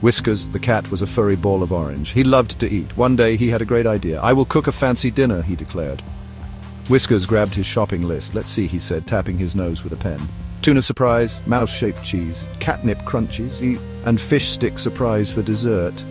Whiskers, the cat, was a furry ball of orange. He loved to eat. One day he had a great idea. "I will cook a fancy dinner," he declared. Whiskers grabbed his shopping list. "Let's see," he said, tapping his nose with a pen. "Tuna surprise, mouse-shaped cheese, catnip crunchies, and fish stick surprise for dessert."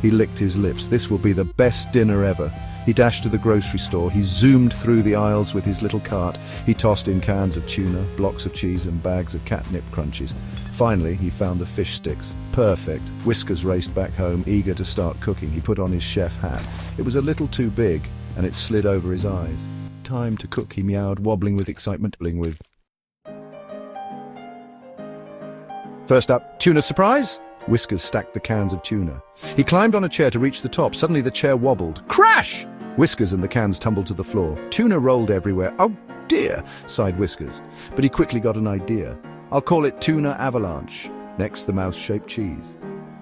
He licked his lips. This will be the best dinner ever. He dashed to the grocery store. He zoomed through the aisles with his little cart. He tossed in cans of tuna, blocks of cheese, and bags of catnip crunchies. Finally, he found the fish sticks. Perfect. Whiskers raced back home, eager to start cooking. He put on his chef hat. It was a little too big, and it slid over his eyes. "Time to cook," he meowed, wobbling with excitement. First up, tuna surprise. Whiskers stacked the cans of tuna. He climbed on a chair to reach the top. Suddenly the chair wobbled. Crash! Whiskers and the cans tumbled to the floor. Tuna rolled everywhere. "Oh dear," sighed Whiskers. But he quickly got an idea. "I'll call it tuna avalanche." Next, the mouse-shaped cheese.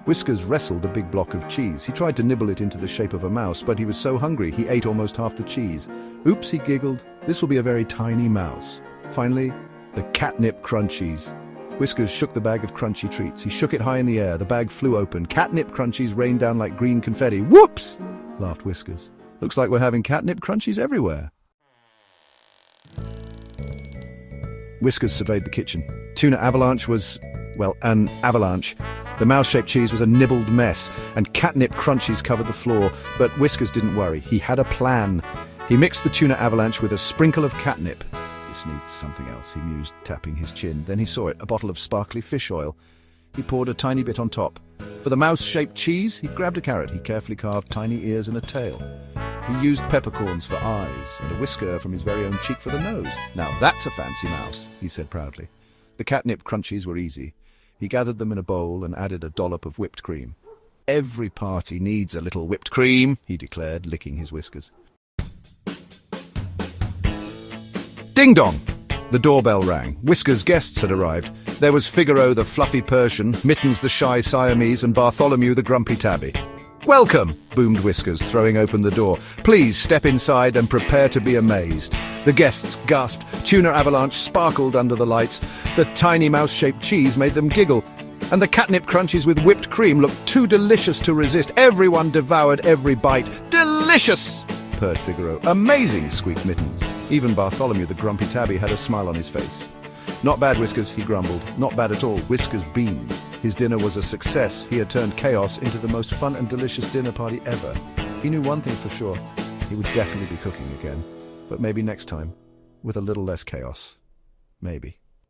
Whiskers wrestled a big block of cheese. He tried to nibble it into the shape of a mouse, but he was so hungry he ate almost half the cheese. "Oops," he giggled. "This will be a very tiny mouse." Finally, the catnip crunchies. Whiskers shook the bag of crunchy treats. He shook it high in the air. The bag flew open. Catnip crunchies rained down like green confetti. "Whoops!" laughed Whiskers. "Looks like we're having catnip crunchies everywhere." Whiskers surveyed the kitchen. Tuna avalanche was, well, an avalanche. The mouse-shaped cheese was a nibbled mess, and catnip crunchies covered the floor. But Whiskers didn't worry. He had a plan. He mixed the tuna avalanche with a sprinkle of catnip. "This needs something else," he mused, tapping his chin. Then he saw it, a bottle of sparkly fish oil. He poured a tiny bit on top. For the mouse-shaped cheese, he grabbed a carrot. He carefully carved tiny ears and a tail. He used peppercorns for eyes and a whisker from his very own cheek for the nose. "Now that's a fancy mouse," he said proudly. The catnip crunchies were easy. He gathered them in a bowl and added a dollop of whipped cream. "Every party needs a little whipped cream," he declared, licking his whiskers. Ding-dong! The doorbell rang. Whiskers' guests had arrived. There was Figaro, the fluffy Persian, Mittens, the shy Siamese, and Bartholomew, the grumpy tabby. "Welcome," boomed Whiskers, throwing open the door. "Please step inside and prepare to be amazed." The guests gasped. Tuna avalanche sparkled under the lights. The tiny mouse-shaped cheese made them giggle. And the catnip crunchies with whipped cream looked too delicious to resist. Everyone devoured every bite. "Delicious!" purred Figaro. "Amazing!" squeaked Mittens. Even Bartholomew, the grumpy tabby, had a smile on his face. "Not bad, Whiskers," he grumbled. "Not bad at all." Whiskers beamed. His dinner was a success. He had turned chaos into the most fun and delicious dinner party ever. He knew one thing for sure. He would definitely be cooking again. But maybe next time, with a little less chaos. Maybe.